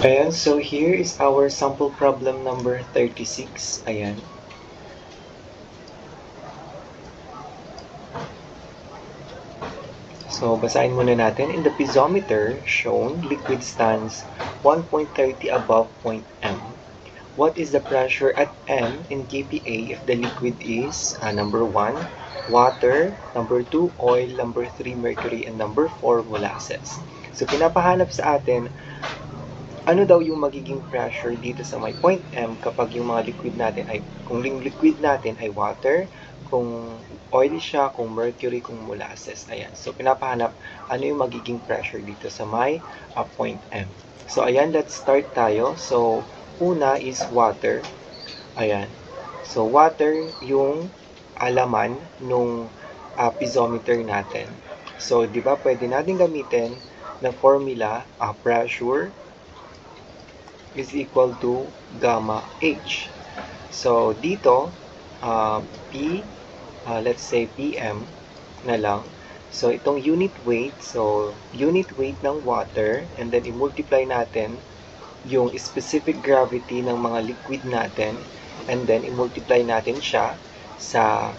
Ayan, so here is our sample problem number 36. Ayan. So, basahin muna natin. In the piezometer shown, liquid stands 1.30 above point M. What is the pressure at M in kPa if the liquid is number 1, water, number 2, oil, number 3, mercury, and number 4, molasses. So, pinapahanap sa atin ano daw yung magiging pressure dito sa may point M kapag yung mga liquid natin ay, kung yung liquid natin ay water, kung oil siya, kung mercury, kung molasses. Ayan. So, pinapahanap ano yung magiging pressure dito sa may point M. So, ayan, let's start tayo. So, una is water. Ayan. So, water yung laman nung piezometer natin. So, di ba, pwede natin gamitin na formula, pressure is equal to gamma H. So, dito, let's say PM na lang. So, itong unit weight, so, unit weight ng water, and then i-multiply natin yung specific gravity ng mga liquid natin, and then i-multiply natin siya sa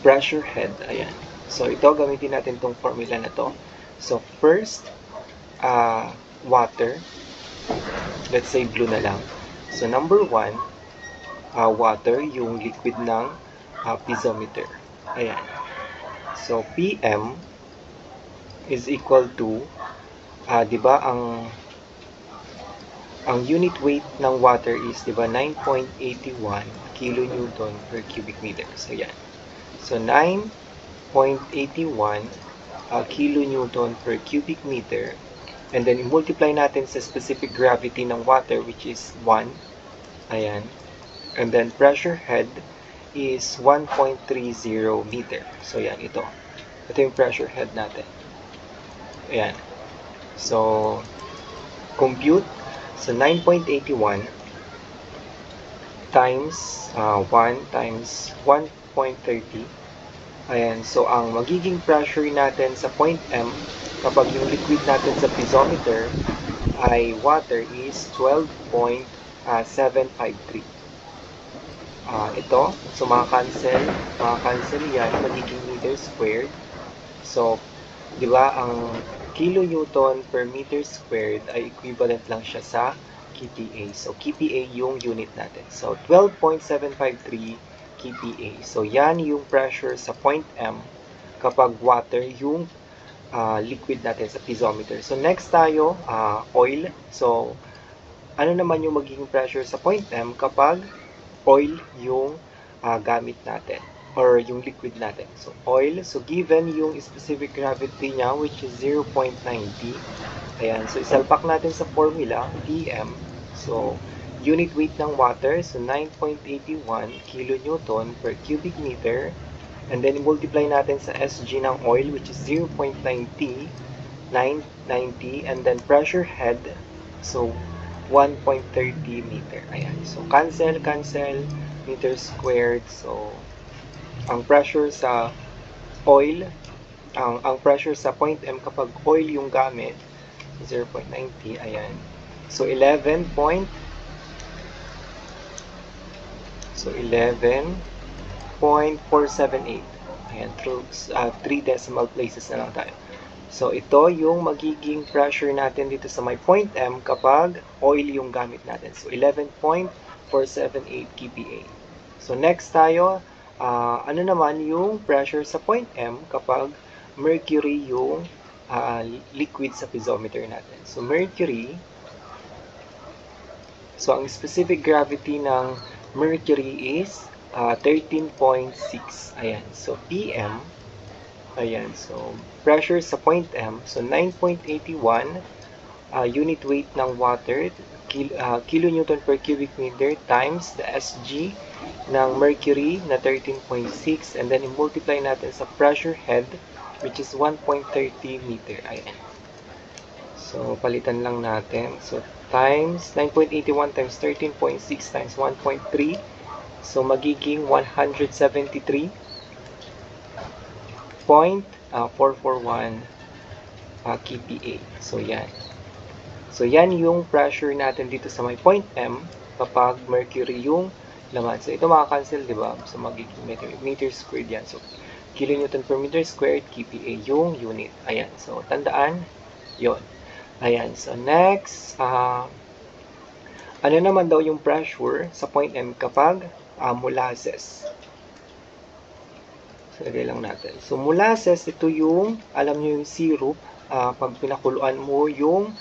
pressure head. Ayan. So, ito, gamitin natin itong formula na to. So, first, water, let's say blue na lang. So, number 1, water, yung liquid ng piezometer. Ayan. So, PM is equal to, di ba, ang unit weight ng water is, di ba, 9.81 kilonewton per cubic meter. So, yan. So, 9.81 kilonewton per cubic meter. And then, i-multiply natin sa specific gravity ng water, which is 1. Ayan. And then, pressure head is 1.30 meter. So, yan, ito. Ito yung pressure head natin. Ayan. So, compute. So, 9.81 times 1 times 1.30. Ayan. So, ang magiging pressure natin sa point M kapag yung liquid natin sa piezometer ay water is 12.753. Ito, so makakancel yan, magiging meter squared. So, di ba, ang kilonewton per meter squared ay equivalent lang siya sa kPa. So, kPa yung unit natin. So, 12.753 kPa. So, yan yung pressure sa point M kapag water yung liquid natin sa piezometer. So, next tayo, oil. So, ano naman yung magiging pressure sa point M kapag oil yung gamit natin or yung liquid natin. So, oil. So, given yung specific gravity niya, which is 0.90. Ayan. So, isalpak natin sa formula, PM. So, unit weight ng water. So, 9.81 kilonewton per cubic meter. And then, multiply natin sa SG ng oil, which is 0.90. And then, pressure head. So, 1.30 meter. Ayan. So, cancel, meter squared. So, ang pressure sa oil, ang pressure sa point M kapag oil yung gamit, 0.90. Ayan. So, 11.478. Ayan. Through 3 decimal places na lang tayo. So, ito yung magiging pressure natin dito sa may point M kapag oil yung gamit natin. So, 11.478 kPa. So, next tayo, ano naman yung pressure sa point M kapag mercury yung liquid sa piezometer natin. So, mercury, so ang specific gravity ng mercury is 13.6. Ayan. So, PM, ayan. So, pressure sa point M. So, 9.81 unit weight ng water, kilonewton per cubic meter times the SG ng mercury na 13.6, and then i-multiply natin sa pressure head, which is 1.30 meter. Ayan. So, palitan lang natin. So, times 9.81 times 13.6 times 1.3. So, magiging 173.441 kPa. So, yan. So, yan yung pressure natin dito sa may point M kapag mercury yung laman. So, ito makakancel, di ba? So, magiging meter squared yan. So, kilonewton per meter squared, kPa yung unit. Ayan. So, tandaan, yon. Ayan. So, next, ano naman daw yung pressure sa point M kapag molasses? So, lagay lang natin. So, molasses, ito yung, alam nyo yung syrup, pag pinakuluan mo yung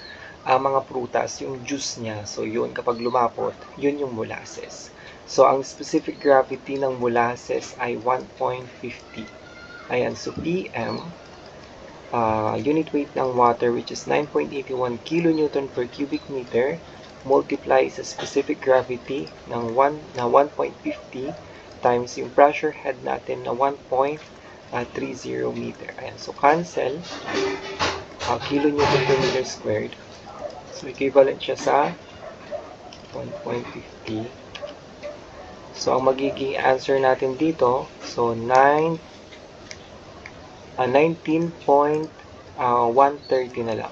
mga prutas, yung juice niya. So, yun, kapag lumapot, yun yung molasses. So, ang specific gravity ng molasses ay 1.50. Ayan, so PM, unit weight ng water, which is 9.81 kilonewton per cubic meter, multiply sa specific gravity ng 1.50 times yung pressure head natin na 1.30 meter. Ayan, so cancel, kilonewton per meter squared. So, equivalent siya sa 1.50. So, ang magiging answer natin dito, so 19.130 na lang.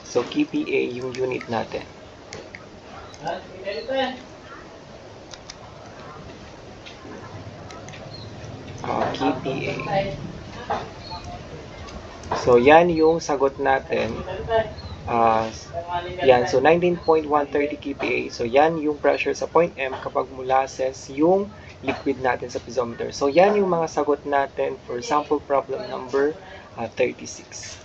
So, kPa yung unit natin. kPa. So, yan yung sagot natin. Yan, so 19.130 kPa. So, yan yung pressure sa point M kapag molasses yung liquid natin sa piezometer. So, yan yung mga sagot natin for sample problem number 36.